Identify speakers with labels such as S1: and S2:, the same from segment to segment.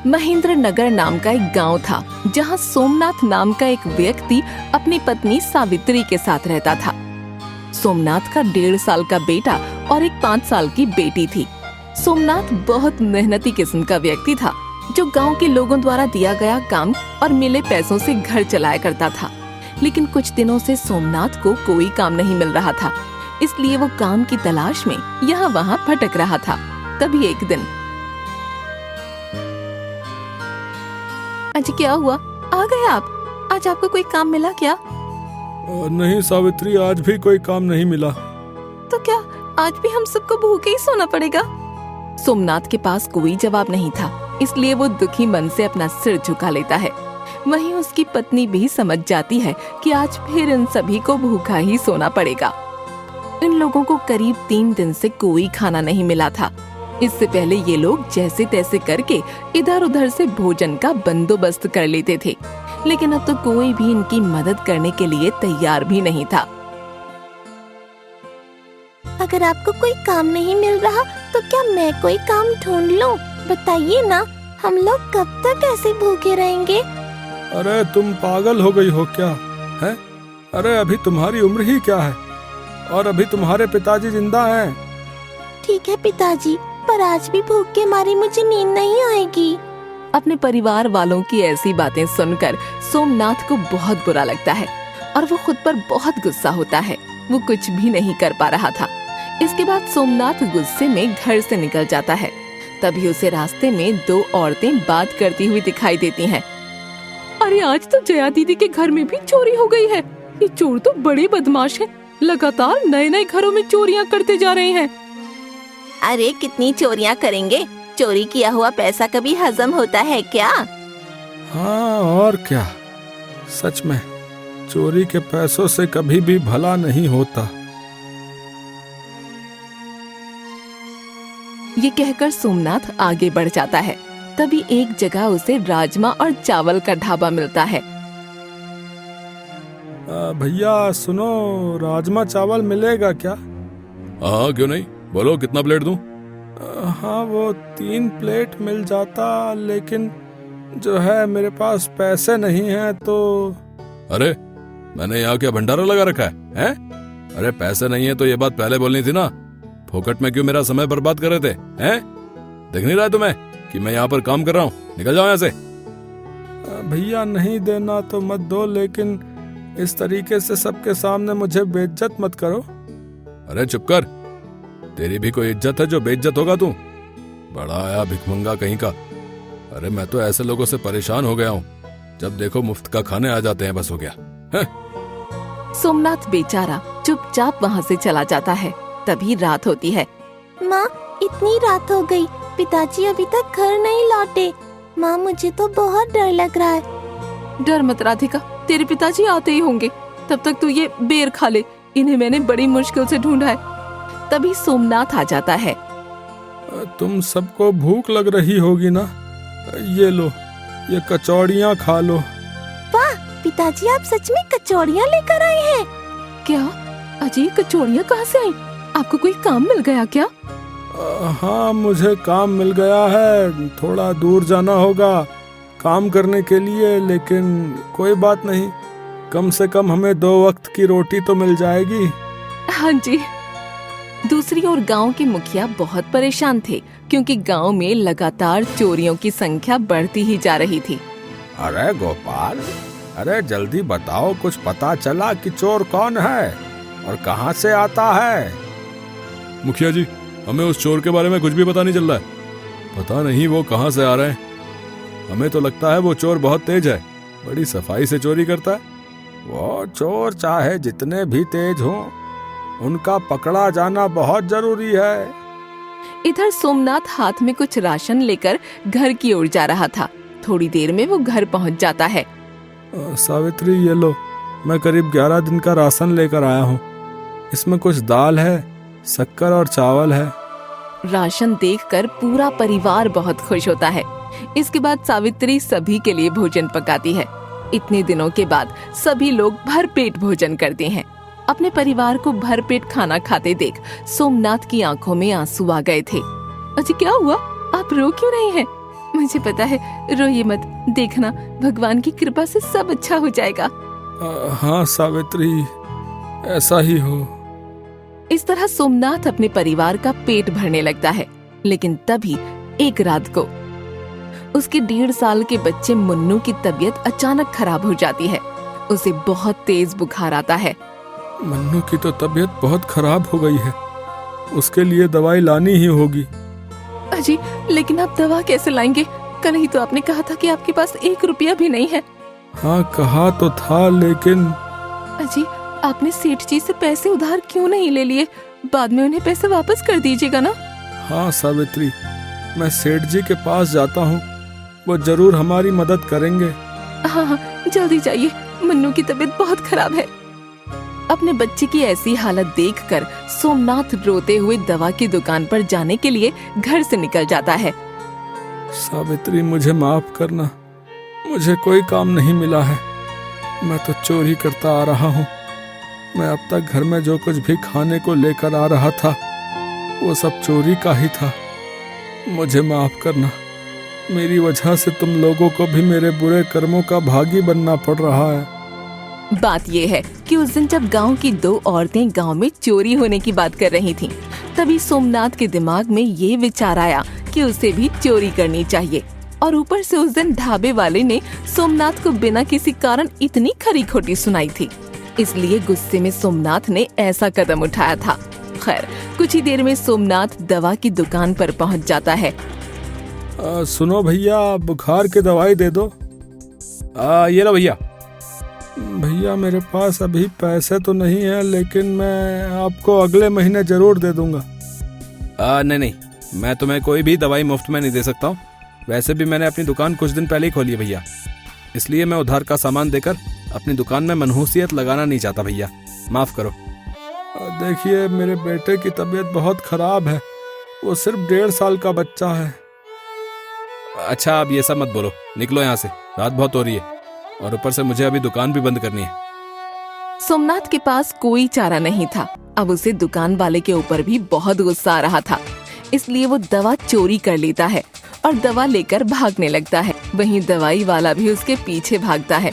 S1: महेंद्र नगर नाम का एक गांव था, जहां सोमनाथ नाम का एक व्यक्ति अपनी पत्नी सावित्री के साथ रहता था। सोमनाथ का 1.5 साल का बेटा और एक 5 साल की बेटी थी। सोमनाथ बहुत मेहनती किस्म का व्यक्ति था, जो गांव के लोगों द्वारा दिया गया काम और मिले पैसों से घर चलाया करता था। लेकिन कुछ दिनों से सोमनाथ को कोई काम नहीं मिल रहा था, इसलिए वो काम की तलाश में यहाँ वहाँ भटक रहा था। तभी एक दिन, अजी क्या हुआ, आ गए आप? आज आपको कोई काम मिला क्या?
S2: नहीं सावित्री, आज भी कोई काम नहीं मिला।
S1: तो क्या आज भी हम सबको भूखे ही सोना पड़ेगा? सोमनाथ के पास कोई जवाब नहीं था, इसलिए वो दुखी मन से अपना सिर झुका लेता है। वहीं उसकी पत्नी भी समझ जाती है कि आज फिर इन सभी को भूखा ही सोना पड़ेगा। इन लोगों को करीब 3 दिन से कोई खाना नहीं मिला था। इससे पहले ये लोग जैसे तैसे करके इधर उधर से भोजन का बंदोबस्त कर लेते थे, लेकिन अब तो कोई भी इनकी मदद करने के लिए तैयार भी नहीं था।
S3: अगर आपको कोई काम नहीं मिल रहा तो क्या मैं कोई काम ढूंढ लूं? बताइए ना, हम लोग कब तक ऐसे भूखे रहेंगे?
S2: अरे तुम पागल हो गई हो क्या है? अरे अभी तुम्हारी उम्र ही क्या है, और अभी तुम्हारे पिताजी जिंदा हैं।
S3: ठीक है पिताजी, पर आज भी भूख के मारे मुझे नींद नहीं आएगी।
S1: अपने परिवार वालों की ऐसी बातें सुनकर सोमनाथ को बहुत बुरा लगता है और वो खुद पर बहुत गुस्सा होता है। वो कुछ भी नहीं कर पा रहा था। इसके बाद सोमनाथ गुस्से में घर से निकल जाता है। तभी उसे रास्ते में 2 औरतें बात करती हुई दिखाई देती हैं। अरे आज तो जया दीदी के घर में भी चोरी हो गई है। ये चोर तो बड़े बदमाश हैं, लगातार नए नए घरों में चोरियां करते जा रहे हैं।
S3: अरे कितनी चोरियां करेंगे? चोरी किया हुआ पैसा कभी हजम होता है क्या?
S2: हाँ और क्या, सच में चोरी के पैसों से कभी भी भला नहीं होता।
S1: ये कहकर सोमनाथ आगे बढ़ जाता है। तभी एक जगह उसे राजमा और चावल का ढाबा मिलता है।
S2: भैया सुनो, राजमा चावल मिलेगा क्या?
S4: हाँ क्यों नहीं, बोलो कितना प्लेट दूं?
S2: हाँ वो 3 प्लेट मिल जाता, लेकिन जो है मेरे पास पैसे नहीं हैं तो।
S4: अरे मैंने यहाँ क्या भंडारा लगा रखा है? अरे पैसे नहीं है तो ये बात पहले बोलनी थी ना। फोकट में क्यों मेरा समय बर्बाद कर रहे थे? हैं? देख नहीं रहा है तुम्हें कि मैं यहाँ पर काम कर रहा हूँ? निकल जाओ यहाँ से।
S2: भैया नहीं देना तो मत दो, लेकिन इस तरीके से सबके सामने मुझे बेइज्जत मत करो।
S4: अरे चुप कर, तेरी भी कोई इज्जत है जो बेइज्जत होगा तू? बड़ा आया भिखमंगा कहीं का। अरे मैं तो ऐसे लोगों से परेशान हो गया हूँ, जब देखो मुफ्त का खाने आ जाते हैं, बस हो गया है?
S1: सोमनाथ बेचारा चुपचाप वहाँ से चला जाता है। तभी रात होती है।
S3: माँ, इतनी रात हो गई, पिताजी अभी तक घर नहीं लौटे। माँ मुझे तो बहुत डर लग रहा है।
S1: डर मत राधिका, तेरे पिताजी आते ही होंगे। तब तक तू ये बेर खा ले, इन्हें मैंने बड़ी मुश्किल से ढूंढा है। तभी सोमनाथ आ जाता है।
S2: तुम सबको भूख लग रही होगी ना, ये लो, ये कचौड़ियाँ खा लो।
S3: वाह पिताजी, आप सच में कचौड़ियाँ लेकर आए हैं?
S1: क्या अजी, कचौड़ियाँ कहाँ से आई? आपको कोई काम मिल गया क्या?
S2: हाँ मुझे काम मिल गया है, थोड़ा दूर जाना होगा काम करने के लिए, लेकिन कोई बात नहीं, कम से कम हमें 2 वक्त की रोटी तो मिल जाएगी।
S1: हाँ जी। दूसरी ओर गांव के मुखिया बहुत परेशान थे, क्योंकि गांव में लगातार चोरियों की संख्या बढ़ती ही जा रही थी।
S2: अरे गोपाल, अरे जल्दी बताओ, कुछ पता चला कि चोर कौन है और कहाँ से आता है?
S4: मुखिया जी, हमें उस चोर के बारे में कुछ भी पता नहीं चल रहा है। पता नहीं वो कहाँ से आ रहे हैं। हमें तो लगता है वो चोर बहुत तेज है, बड़ी सफाई से चोरी करता है।
S2: वो चोर चाहे जितने भी तेज हों, उनका पकड़ा जाना बहुत जरूरी है।
S1: इधर सोमनाथ हाथ में कुछ राशन लेकर घर की ओर जा रहा था। थोड़ी देर में वो घर पहुंच जाता है।
S2: सावित्री ये लो, मैं करीब 11 दिन का राशन लेकर आया हूँ। इसमें कुछ दाल है, शक्कर और चावल है।
S1: राशन देखकर पूरा परिवार बहुत खुश होता है। इसके बाद सावित्री सभी के लिए भोजन पकाती है। इतने दिनों के बाद सभी लोग भरपेट भोजन करते हैं। अपने परिवार को भरपेट खाना खाते देख सोमनाथ की आंखों में आंसू आ गए थे। अजी क्या हुआ, आप रो क्यों रहे हैं? मुझे पता है, रोइए मत, देखना भगवान की कृपा से सब अच्छा हो जाएगा।
S2: हाँ सावित्री, ऐसा ही हो।
S1: इस तरह सोमनाथ अपने परिवार का पेट भरने लगता है। लेकिन तभी एक रात को उसके 1.5 साल के बच्चे मुन्नू की तबीयत अचानक खराब हो जाती है। उसे बहुत तेज बुखार आता है।
S2: मन्नू की तो तबीयत बहुत खराब हो गई है, उसके लिए दवाई लानी ही होगी।
S1: अजी, लेकिन आप दवा कैसे लाएंगे? कल ही तो आपने कहा था कि आपके पास 1 रुपया भी नहीं है।
S2: हाँ कहा तो था, लेकिन
S1: अजी, आपने सेठ जी से पैसे उधार क्यों नहीं ले लिए? बाद में उन्हें पैसे वापस कर दीजिएगा ना।
S2: हाँ सावित्री, मैं सेठ जी के पास जाता हूँ, वो जरूर हमारी मदद करेंगे।
S1: हाँ, जल्दी जाइए, मन्नू की तबीयत बहुत खराब है। अपने बच्चे की ऐसी हालत देखकर सोमनाथ रोते हुए दवा की दुकान पर जाने के लिए घर से निकल जाता है।
S2: सावित्री, मुझे माफ करना, मुझे कोई काम नहीं मिला है। मैं तो चोरी करता आ रहा हूँ। मैं अब तक घर में जो कुछ भी खाने को लेकर आ रहा था वो सब चोरी का ही था। मुझे माफ करना, मेरी वजह से तुम लोगों को भी मेरे बुरे कर्मों का भागी बनना पड़ रहा है।
S1: बात ये है कि उस दिन जब गांव की 2 औरतें गांव में चोरी होने की बात कर रही थीं, तभी सोमनाथ के दिमाग में ये विचार आया कि उसे भी चोरी करनी चाहिए। और ऊपर से उस दिन ढाबे वाले ने सोमनाथ को बिना किसी कारण इतनी खरी खोटी सुनाई थी, इसलिए गुस्से में सोमनाथ ने ऐसा कदम उठाया था। खैर, कुछ ही देर में सोमनाथ दवा की दुकान पर पहुंच जाता है।
S2: सुनो भैया, बुखार की दवाई दे दो।
S4: ये लो भैया।
S2: भैया, मेरे पास अभी पैसे तो नहीं है, लेकिन मैं आपको अगले महीने जरूर दे दूंगा।
S4: नहीं, मैं तुम्हें कोई भी दवाई मुफ्त में नहीं दे सकता हूँ। वैसे भी मैंने अपनी दुकान कुछ दिन पहले ही खोली है भैया, इसलिए मैं उधार का सामान देकर अपनी दुकान में मनहूसियत लगाना नहीं चाहता भैया, माफ करो।
S2: देखिए, मेरे बेटे की तबीयत बहुत खराब है, वो सिर्फ 1.5 साल का बच्चा है।
S4: अच्छा, अब ये सब मत बोलो, निकलो यहाँ से, रात बहुत हो रही है और ऊपर से मुझे अभी दुकान भी बंद करनी है।
S1: सोमनाथ के पास कोई चारा नहीं था। अब उसे दुकान वाले के ऊपर भी बहुत गुस्सा आ रहा था, इसलिए वो दवा चोरी कर लेता है और दवा लेकर भागने लगता है। वहीं दवाई वाला भी उसके पीछे भागता है,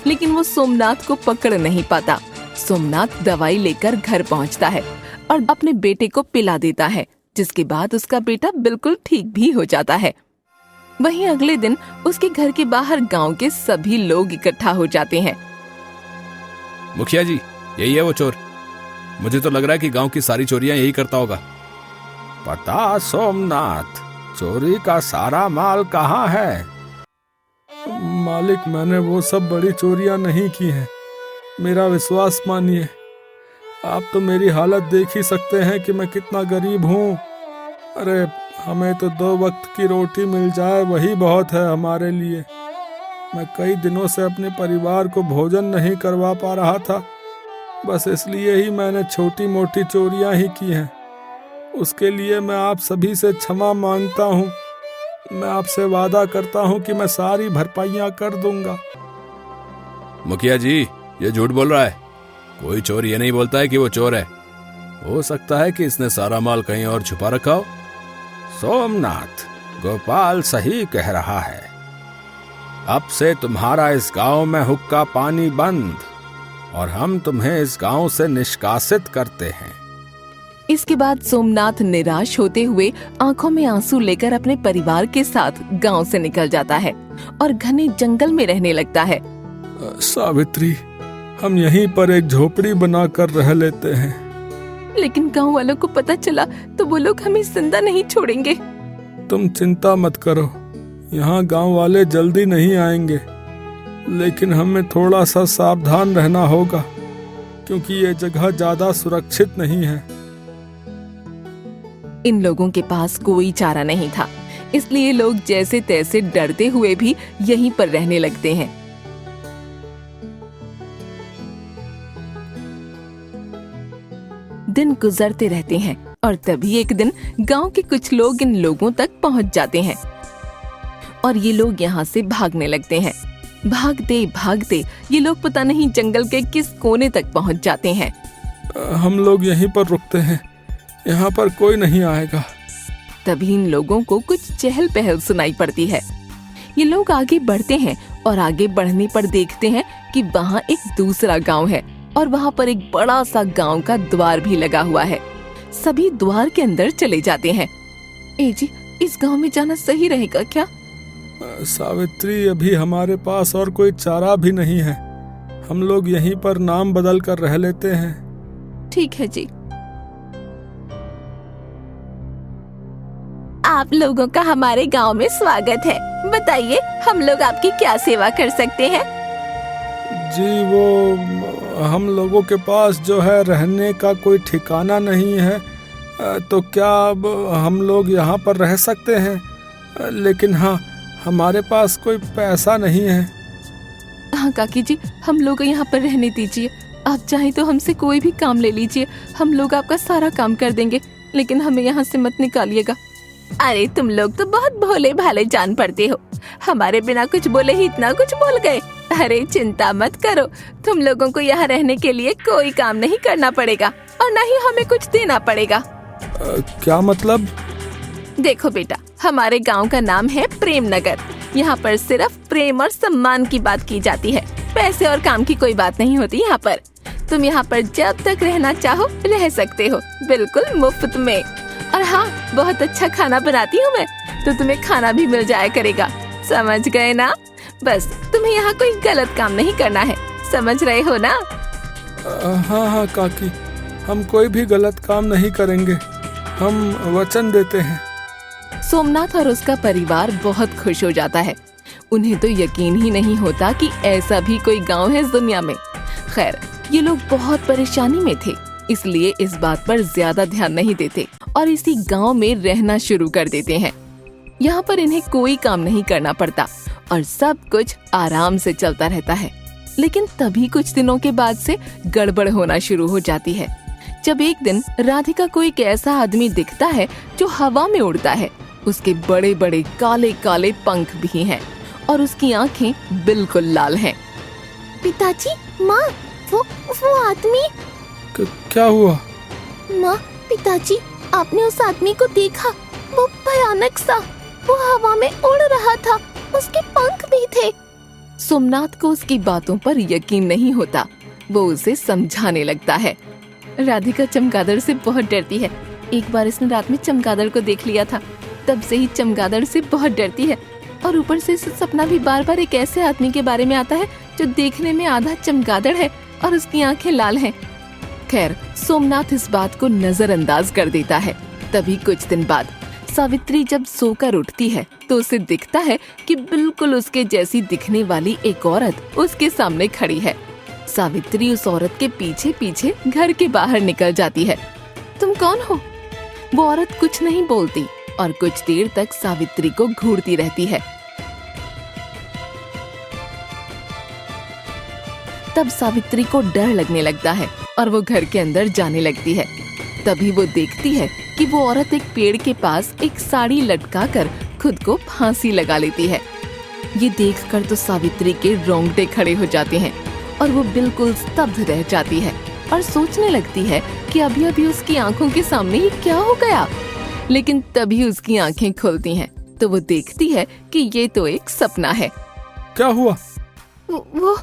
S1: लेकिन वो सोमनाथ को पकड़ नहीं पाता। सोमनाथ दवाई लेकर घर पहुंचता है और अपने बेटे को पिला देता है, जिसके बाद उसका बेटा बिल्कुल ठीक भी हो जाता है। वहीं अगले दिन उसके घर के बाहर गांव के सभी लोग इकट्ठा हो जाते हैं।
S4: मुखिया जी, यही है वो चोर। मुझे तो लग रहा है कि गांव की सारी चोरियां यही करता होगा।
S2: पता सोमनाथ, चोरी का सारा माल कहाँ है? मालिक, मैंने वो सब बड़ी चोरियां नहीं की हैं, मेरा विश्वास मानिए। आप तो मेरी हालत देख ही सकते हैं कि मैं कितना गरीब हूँ। अरे, हमें तो 2 वक्त की रोटी मिल जाए वही बहुत है हमारे लिए। मैं कई दिनों से अपने परिवार को भोजन नहीं करवा पा रहा था, बस इसलिए ही मैंने छोटी मोटी चोरियां ही की हैं। उसके लिए मैं आप सभी से क्षमा मांगता हूँ। मैं आपसे वादा करता हूँ कि मैं सारी भरपाइयाँ कर दूंगा।
S4: मुखिया जी, ये झूठ बोल रहा है। कोई चोर ये नहीं बोलता है कि वो चोर है। हो सकता है कि इसने सारा माल कहीं और छुपा रखा हो।
S2: सोमनाथ, गोपाल सही कह रहा है। अब से तुम्हारा इस गांव में हुक्का पानी बंद और हम तुम्हें इस गांव से निष्कासित करते हैं।
S1: इसके बाद सोमनाथ निराश होते हुए आंखों में आंसू लेकर अपने परिवार के साथ गांव से निकल जाता है और घने जंगल में रहने लगता है।
S2: सावित्री, हम यहीं पर एक झोपड़ी बनाकर रह लेते हैं।
S1: लेकिन गांव वालों को पता चला तो वो लोग हमें जिंदा नहीं छोड़ेंगे।
S2: तुम चिंता मत करो, यहाँ गांव वाले जल्दी नहीं आएंगे, लेकिन हमें थोड़ा सा सावधान रहना होगा क्योंकि ये जगह ज्यादा सुरक्षित नहीं है।
S1: इन लोगों के पास कोई चारा नहीं था, इसलिए लोग जैसे तैसे डरते हुए भी यहीं पर रहने लगते हैं। दिन गुजरते रहते हैं और तभी एक दिन गांव के कुछ लोग इन लोगों तक पहुंच जाते हैं और ये लोग यहाँ से भागने लगते हैं। भागते भागते ये लोग पता नहीं जंगल के किस कोने तक पहुंच जाते हैं।
S2: हम लोग यहीं पर रुकते हैं, यहाँ पर कोई नहीं आएगा।
S1: तभी इन लोगों को कुछ चहल पहल सुनाई पड़ती है। ये लोग आगे बढ़ते हैं और आगे बढ़ने पर देखते हैं कि वहाँ एक दूसरा गांव है और वहाँ पर एक बड़ा सा गांव का द्वार भी लगा हुआ है। सभी द्वार के अंदर चले जाते हैं। ए जी, इस गांव में जाना सही रहेगा क्या?
S2: सावित्री, अभी हमारे पास और कोई चारा भी नहीं है। हम लोग यहीं पर नाम बदल कर रह लेते हैं।
S1: ठीक है जी।
S3: आप लोगों का हमारे गांव में स्वागत है। बताइए, हम लोग आपकी क्या सेवा कर सकते हैं?
S2: जी, वो हम लोगों के पास जो है रहने का कोई ठिकाना नहीं है, तो क्या अब हम लोग यहाँ पर रह सकते हैं? लेकिन हाँ, हमारे पास कोई पैसा नहीं है।
S1: हाँ काकी जी, हम लोग यहाँ पर रहने दीजिए। आप चाहे तो हमसे कोई भी काम ले लीजिए, हम लोग आपका सारा काम कर देंगे, लेकिन हमें यहाँ से मत निकालिएगा।
S3: अरे तुम लोग तो बहुत भोले भाले जान पड़ते हो। हमारे बिना कुछ बोले ही इतना कुछ बोल गए। अरे चिंता मत करो, तुम लोगों को यहाँ रहने के लिए कोई काम नहीं करना पड़ेगा और न ही हमें कुछ देना पड़ेगा।
S2: क्या मतलब?
S3: देखो बेटा, हमारे गांव का नाम है प्रेम नगर। यहाँ पर सिर्फ प्रेम और सम्मान की बात की जाती है। पैसे और काम की कोई बात नहीं होती यहाँ पर। तुम यहाँ पर जब तक रहना चाहो रह सकते हो, बिल्कुल मुफ्त में। और हाँ, बहुत अच्छा खाना बनाती हूँ मैं, तो तुम्हें खाना भी मिल जाया करेगा। समझ गए ना? बस तुम्हें यहाँ कोई गलत काम नहीं करना है, समझ रहे हो ना?
S2: हाँ हाँ काकी, हम कोई भी गलत काम नहीं करेंगे, हम वचन देते हैं।
S1: सोमनाथ और उसका परिवार बहुत खुश हो जाता है। उन्हें तो यकीन ही नहीं होता कि ऐसा भी कोई गांव है इस दुनिया में। खैर, ये लोग बहुत परेशानी में थे, इसलिए इस बात पर ज्यादा ध्यान नहीं देते और इसी गांव में रहना शुरू कर देते हैं। यहाँ पर इन्हें कोई काम नहीं करना पड़ता और सब कुछ आराम से चलता रहता है। लेकिन तभी कुछ दिनों के बाद से गड़बड़ होना शुरू हो जाती है, जब एक दिन राधिका को एक ऐसा आदमी दिखता है जो हवा में उड़ता है। उसके बड़े बड़े काले काले पंख भी हैं और उसकी आंखें बिल्कुल लाल हैं।
S3: पिताजी, माँ, वो आदमी।
S2: क्या हुआ?
S3: माँ, पिताजी, आपने उस आदमी को देखा? वो भयानक सा, वो हवा में उड़ रहा था, उसके पंख भी थे।
S1: सोमनाथ को उसकी बातों पर यकीन नहीं होता। वो उसे समझाने लगता है। राधिका चमगादड़ से बहुत डरती है। एक बार इसने रात में चमगादड़ को देख लिया था, तब से ही चमगादड़ से बहुत डरती है। और ऊपर से इसे सपना भी बार बार एक ऐसे आदमी के बारे में आता है जो देखने में आधा चमगादड़ है और उसकी आंखें लाल हैं। खैर, सोमनाथ इस बात को नजरअंदाज कर देता है। तभी कुछ दिन बाद सावित्री जब सोकर उठती है तो उसे दिखता है कि बिल्कुल उसके जैसी दिखने वाली एक औरत उसके सामने खड़ी है। सावित्री उस औरत के पीछे पीछे घर के बाहर निकल जाती है। तुम कौन हो? वो औरत कुछ नहीं बोलती और कुछ देर तक सावित्री को घूरती रहती है। तब सावित्री को डर लगने लगता है और वो घर के अंदर जाने लगती है। तभी वो देखती है कि वो औरत एक पेड़ के पास एक साड़ी लटकाकर खुद को फांसी लगा लेती है। ये देखकर तो सावित्री के रोंगटे खड़े हो जाते हैं और वो बिल्कुल स्तब्ध रह जाती है और सोचने लगती है कि अभी अभी उसकी आंखों के सामने ये क्या हो गया। लेकिन तभी उसकी आंखें खुलती हैं तो वो देखती है कि ये तो एक सपना है।
S2: क्या हुआ?
S1: वो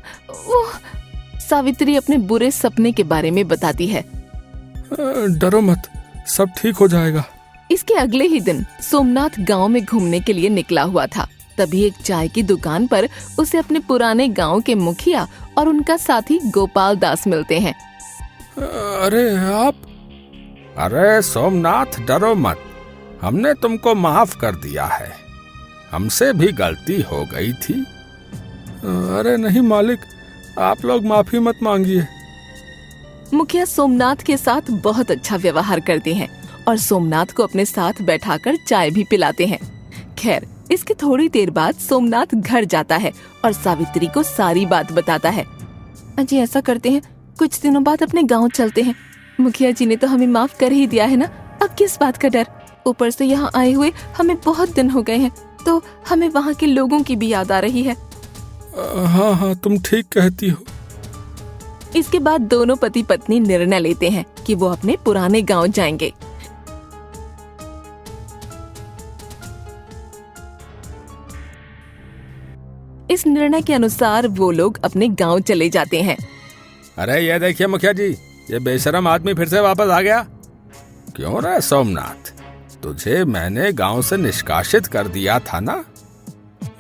S1: सावित्री अपने बुरे सपने के बारे में बताती है।
S2: डरो मत, सब ठीक हो जाएगा।
S1: इसके अगले ही दिन सोमनाथ गांव में घूमने के लिए निकला हुआ था। तभी एक चाय की दुकान पर उसे अपने पुराने गांव के मुखिया और उनका साथी गोपाल दास मिलते हैं।
S2: अरे आप?
S5: अरे सोमनाथ, डरो मत, हमने तुमको माफ कर दिया है। हमसे भी गलती हो गई थी।
S2: अरे नहीं मालिक, आप लोग माफी मत मांगिए।
S1: मुखिया सोमनाथ के साथ बहुत अच्छा व्यवहार करते हैं और सोमनाथ को अपने साथ बैठाकर चाय भी पिलाते हैं। खैर, इसके थोड़ी देर बाद सोमनाथ घर जाता है और सावित्री को सारी बात बताता है। अजी ऐसा करते हैं, कुछ दिनों बाद अपने गांव चलते हैं। मुखिया जी ने तो हमें माफ कर ही दिया है ना, अब किस बात का डर। ऊपर से यहाँ आए हुए हमें बहुत दिन हो गए हैं, तो हमें वहाँ के लोगों की भी याद आ रही है।
S2: हाँ हाँ, तुम ठीक कहती हो।
S1: इसके बाद दोनों पति पत्नी निर्णय लेते हैं कि वो अपने पुराने गांव जाएंगे। इस निर्णय के अनुसार वो लोग अपने गांव चले जाते हैं।
S5: अरे ये देखिए मुखिया जी, ये बेशरम आदमी फिर से वापस आ गया। क्यों रे सोमनाथ, तुझे मैंने गांव से निष्कासित कर दिया था ना?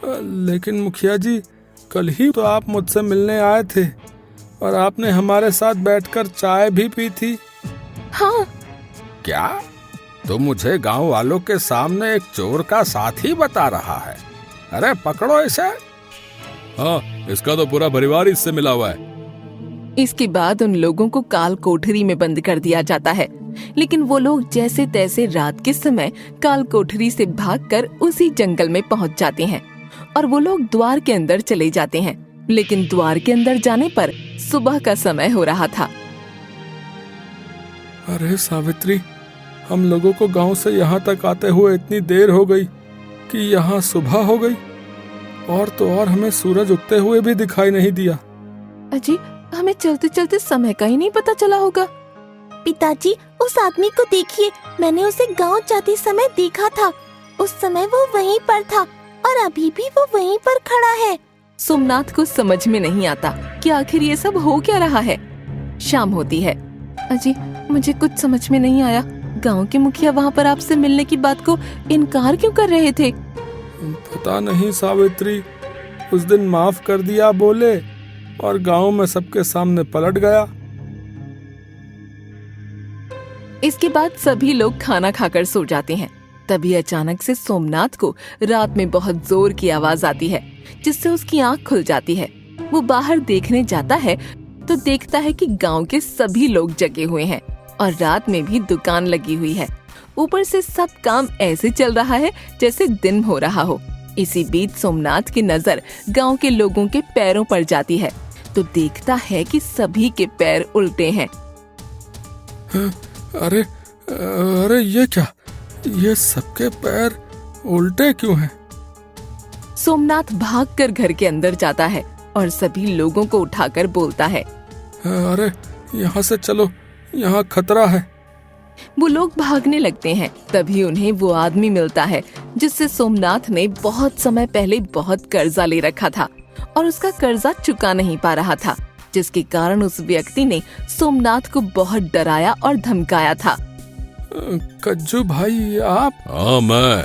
S2: लेकिन मुखिया जी, कल ही तो आप मुझसे मिलने आए थे और आपने हमारे साथ बैठकर चाय भी पी थी।
S1: हाँ।
S5: क्या तू मुझे गांव वालों के सामने एक चोर का साथी बता रहा है? अरे पकड़ो इसे।
S4: हाँ, इसका तो पूरा परिवार इससे मिला हुआ है।
S1: इसके बाद उन लोगों को काल कोठरी में बंद कर दिया जाता है, लेकिन वो लोग जैसे तैसे रात के समय काल कोठरी से भागकर उसी जंगल में पहुंच जाते हैं और वो लोग द्वार के अंदर चले जाते हैं। लेकिन द्वार के अंदर जाने पर सुबह का समय हो रहा था।
S2: अरे सावित्री, हम लोगों को गांव से यहाँ तक आते हुए इतनी देर हो गई कि यहाँ सुबह हो गई, और तो और हमें सूरज उगते हुए भी दिखाई नहीं दिया।
S1: अजी, हमें चलते चलते समय का ही नहीं पता चला होगा।
S3: पिताजी, उस आदमी को देखिए, मैंने उसे गांव जाते समय देखा था। उस समय वो वहीं पर था और अभी भी वो वहीं पर खड़ा है।
S1: सोमनाथ को समझ में नहीं आता कि आखिर ये सब हो क्या रहा है। शाम होती है। अजी, मुझे कुछ समझ में नहीं आया, गांव के मुखिया वहाँ पर आपसे मिलने की बात को इनकार क्यों कर रहे थे?
S2: पता नहीं सावित्री, उस दिन माफ कर दिया बोले और गांव में सबके सामने पलट गया।
S1: इसके बाद सभी लोग खाना खाकर सो जाते हैं। तभी अचानक से सोमनाथ को रात में बहुत जोर की आवाज आती है, जिससे उसकी आंख खुल जाती है। वो बाहर देखने जाता है तो देखता है कि गांव के सभी लोग जगे हुए हैं और रात में भी दुकान लगी हुई है। ऊपर से सब काम ऐसे चल रहा है जैसे दिन हो रहा हो। इसी बीच सोमनाथ की नजर गांव के लोगों के पैरों पर जाती है तो देखता है कि सभी के पैर उल्टे हैं।
S2: अरे अरे, ये क्या? ये सबके पैर उल्टे क्यों हैं?
S1: सोमनाथ भागकर घर के अंदर जाता है और सभी लोगों को उठाकर बोलता है,
S2: अरे यहाँ से चलो, यहाँ खतरा है।
S1: वो लोग भागने लगते हैं। तभी उन्हें वो आदमी मिलता है जिससे सोमनाथ ने बहुत समय पहले बहुत कर्जा ले रखा था और उसका कर्जा चुका नहीं पा रहा था, जिसके कारण उस व्यक्ति ने सोमनाथ को बहुत डराया और धमकाया था।
S2: कज्जू भाई, आप?
S4: हाँ, मैं।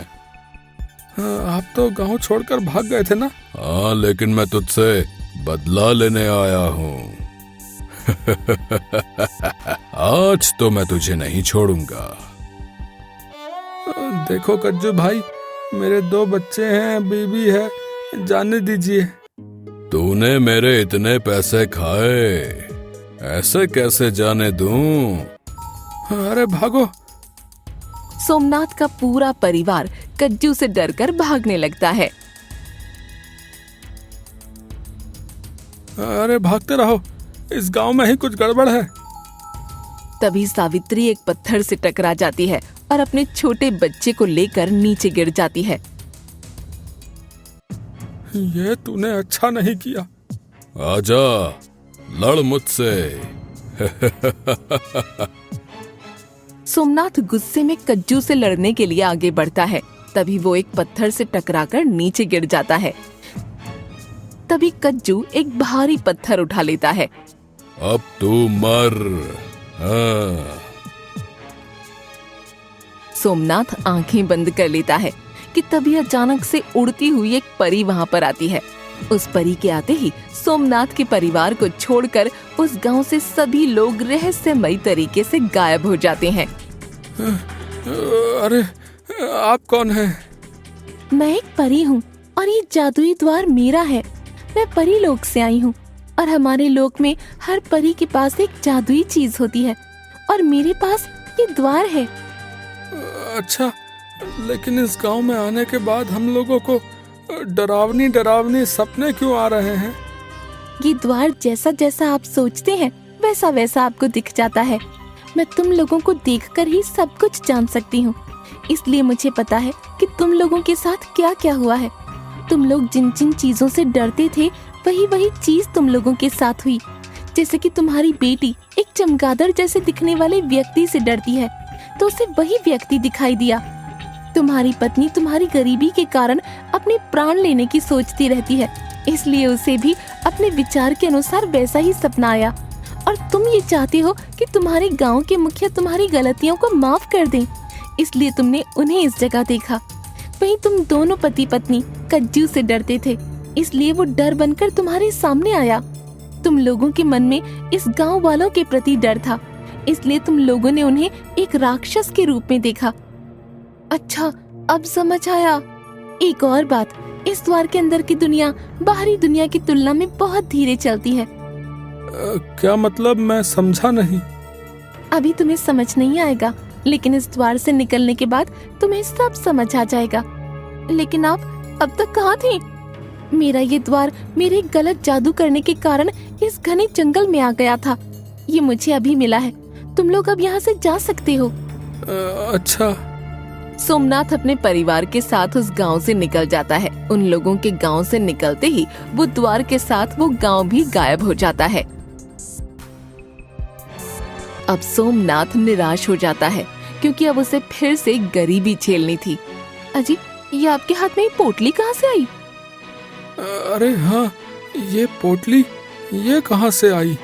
S2: आप तो गांव छोड़कर भाग गए थे ना?
S4: हाँ, लेकिन मैं तुझसे बदला लेने आया हूँ। आज तो मैं तुझे नहीं छोड़ूंगा।
S2: देखो कज्जू भाई, मेरे 2 बच्चे हैं, बीबी है, जाने दीजिए।
S4: तूने मेरे इतने पैसे खाए, ऐसे कैसे जाने दूं?
S2: अरे भागो।
S1: सोमनाथ का पूरा परिवार कज्जू से डरकर भागने लगता है।
S2: अरे भागते रहो, इस गांव में ही कुछ गड़बड़ है।
S1: तभी सावित्री एक पत्थर से टकरा जाती है और अपने छोटे बच्चे को लेकर नीचे गिर जाती है।
S2: ये तूने अच्छा नहीं किया।
S4: आजा, लड़ मुझसे।
S1: सोमनाथ गुस्से में कज्जू से लड़ने के लिए आगे बढ़ता है। तभी वो एक पत्थर से टकराकर नीचे गिर जाता है। तभी कज्जू एक भारी पत्थर उठा लेता है।
S4: अब तू मर। हाँ।
S1: सोमनाथ आंखें बंद कर लेता है कि तभी अचानक से उड़ती हुई एक परी वहाँ पर आती है। उस परी के आते ही सोमनाथ के परिवार को छोड़कर उस गांव से सभी लोग रहस्यमयी तरीके से गायब हो जाते हैं।
S2: अरे आप कौन हैं?
S3: मैं एक परी हूँ और ये जादुई द्वार मेरा है। मैं परी लोक से आई हूँ और हमारे लोक में हर परी के पास एक जादुई चीज होती है और मेरे पास ये द्वार है।
S2: अच्छा, लेकिन इस गांव में आने के बाद हम लोगों को डरावनी डरावनी सपने क्यों आ रहे हैं?
S3: ये द्वार जैसा जैसा आप सोचते हैं वैसा वैसा आपको दिख जाता है। मैं तुम लोगों को देखकर ही सब कुछ जान सकती हूँ, इसलिए मुझे पता है कि तुम लोगों के साथ क्या क्या हुआ है। तुम लोग जिन जिन चीजों से डरते थे वही वही चीज तुम लोगों के साथ हुई। जैसे कि तुम्हारी बेटी एक चमगादड़ जैसे दिखने वाले व्यक्ति से डरती है तो उसे वही व्यक्ति दिखाई दिया। तुम्हारी पत्नी तुम्हारी गरीबी के कारण अपने प्राण लेने की सोचती रहती है इसलिए उसे भी अपने विचार के अनुसार वैसा ही सपना आया। और तुम ये चाहते हो कि तुम्हारे गांव के मुखिया तुम्हारी गलतियों को माफ कर दें, इसलिए तुमने उन्हें इस जगह देखा। वहीं तुम दोनों पति पत्नी कज्जू से डरते थे, इसलिए वो डर बनकर तुम्हारे सामने आया। तुम लोगों के मन में इस गांव वालों के प्रति डर था, इसलिए तुम लोगों ने उन्हें एक राक्षस के रूप में देखा। अच्छा, अब समझ आया। एक और बात, इस द्वार के अंदर की दुनिया बाहरी दुनिया की तुलना में बहुत धीरे चलती है।
S2: क्या मतलब? मैं समझा नहीं।
S3: अभी तुम्हें समझ नहीं आएगा, लेकिन इस द्वार से निकलने के बाद तुम्हें सब समझ आ जाएगा। लेकिन आप अब तक कहाँ थे? मेरा ये द्वार मेरे गलत जादू करने के कारण इस घने जंगल में आ गया था। ये मुझे अभी मिला है। तुम लोग अब यहाँ से जा सकते हो।
S2: अच्छा।
S1: सोमनाथ अपने परिवार के साथ उस गांव से निकल जाता है। उन लोगों के गांव से निकलते ही वो द्वार के साथ वो गांव भी गायब हो जाता है। अब सोमनाथ निराश हो जाता है, क्योंकि अब उसे फिर से गरीबी झेलनी थी।
S3: अजी, ये आपके हाथ में ये पोटली कहाँ से आई?
S2: अरे हाँ, ये पोटली ये कहाँ से आई?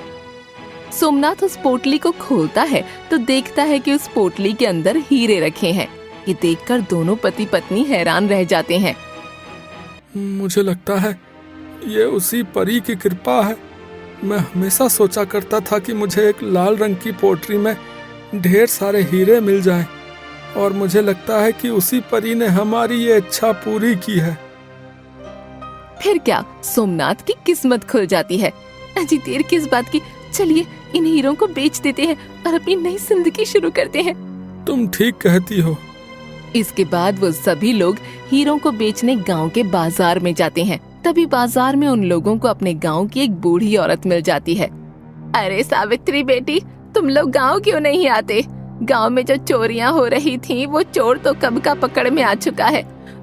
S1: सोमनाथ उस पोटली को खोलता है तो देखता है कि उस पोटली के अंदर हीरे रखे हैं। ये देखकर दोनों पति पत्नी हैरान रह जाते हैं।
S2: मुझे लगता है ये उसी परी की कृपा है। मैं हमेशा सोचा करता था कि मुझे एक लाल रंग की पोटली में ढेर सारे हीरे मिल जाएं, और मुझे लगता है कि उसी परी ने हमारी ये इच्छा पूरी की है।
S1: फिर क्या, सोमनाथ की किस्मत खुल जाती है।
S3: अजी, देर किस बात की? चलिए इन हीरों को बेच देते हैं और अपनी नई जिंदगी शुरू करते हैं।
S2: तुम ठीक कहती हो।
S1: इसके बाद वो सभी लोग हीरों को बेचने गांव के बाजार में जाते हैं। तभी बाजार में उन लोगों को अपने गांव की एक बूढ़ी औरत मिल जाती है।
S3: अरे सावित्री बेटी, तुम लोग गांव क्यों नहीं आते? गांव में जो चोरियां हो रही थी, वो चोर तो कब का पकड़ में आ चुका है,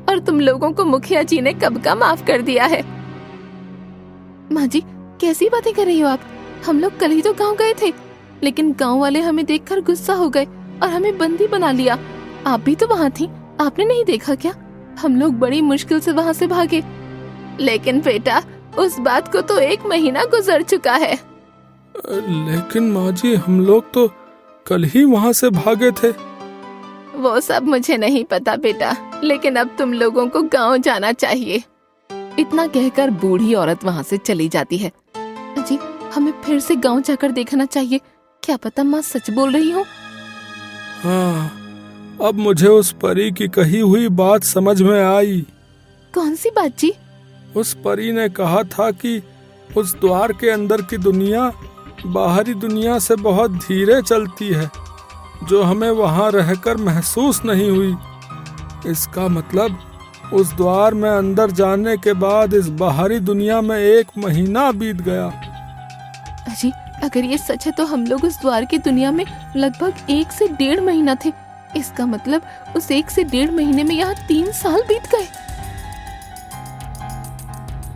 S3: और तुम लोगों को मुखिया जी ने कब का माफ कर दिया है।
S1: माँ जी, कैसी बातें कर रही हो आप? हम लोग कल ही तो गांव गए थे, लेकिन गांव वाले हमें देखकर गुस्सा हो गए और हमें बंदी बना लिया। आप भी तो वहाँ थी, आपने नहीं देखा क्या? हम लोग बड़ी मुश्किल से वहाँ से भागे।
S3: लेकिन बेटा, उस बात को तो 1 महीना गुजर चुका है।
S2: लेकिन माँ जी, हम लोग तो कल ही वहाँ से भागे थे।
S3: वो सब मुझे नहीं पता बेटा, लेकिन अब तुम लोगों को गांव जाना चाहिए।
S1: इतना कहकर बूढ़ी औरत वहाँ से चली जाती है।
S3: जी, हमें फिर से गांव जाकर देखना चाहिए। क्या पता माँ सच बोल रही हो।
S2: हाँ, अब मुझे उस परी की कही हुई बात समझ में आई।
S3: कौन सी बात जी?
S2: उस परी ने कहा था कि उस द्वार के अंदर की दुनिया बाहरी दुनिया से बहुत धीरे चलती है, जो हमें वहाँ रहकर महसूस नहीं हुई। इसका मतलब उस द्वार में अंदर जाने के बाद इस बाहरी दुनिया में 1 महीना बीत गया।
S3: अजी, अगर ये सच है तो हम लोग उस द्वार की दुनिया में लगभग 1 से 1.5 महीना थे। इसका मतलब उस 1 से 1.5 महीने में यहाँ 3 साल बीत गए।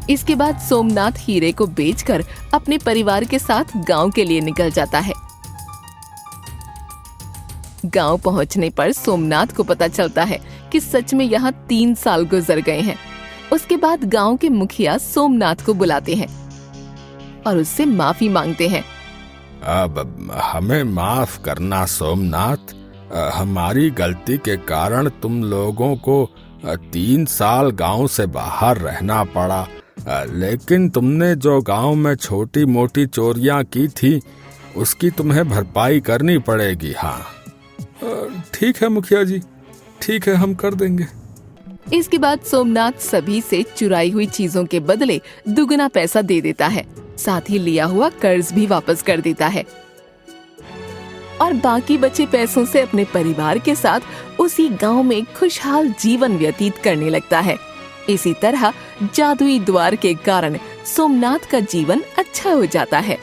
S1: इसके बाद सोमनाथ हीरे को बेचकर अपने परिवार के साथ गांव के लिए निकल जाता है। गांव पहुंचने पर सोमनाथ को पता चलता है कि सच में यहाँ 3 साल गुजर गए हैं। उसके बाद गांव के मुखिया सोमनाथ को बुलाते हैं और उससे माफी मांगते हैं।
S5: अब हमें माफ करना सोमनाथ, हमारी गलती के कारण तुम लोगों को 3 साल गांव से बाहर रहना पड़ा, लेकिन तुमने जो गांव में छोटी मोटी चोरियां की थी उसकी तुम्हें भरपाई करनी पड़ेगी। हाँ
S2: ठीक है मुखिया जी, ठीक है, हम कर देंगे।
S1: इसके बाद सोमनाथ सभी से चुराई हुई चीजों के बदले दुगना पैसा दे देता है, साथ ही लिया हुआ कर्ज भी वापस कर देता है और बाकी बचे पैसों से अपने परिवार के साथ उसी गांव में खुशहाल जीवन व्यतीत करने लगता है। इसी तरह जादुई द्वार के कारण सोमनाथ का जीवन अच्छा हो जाता है।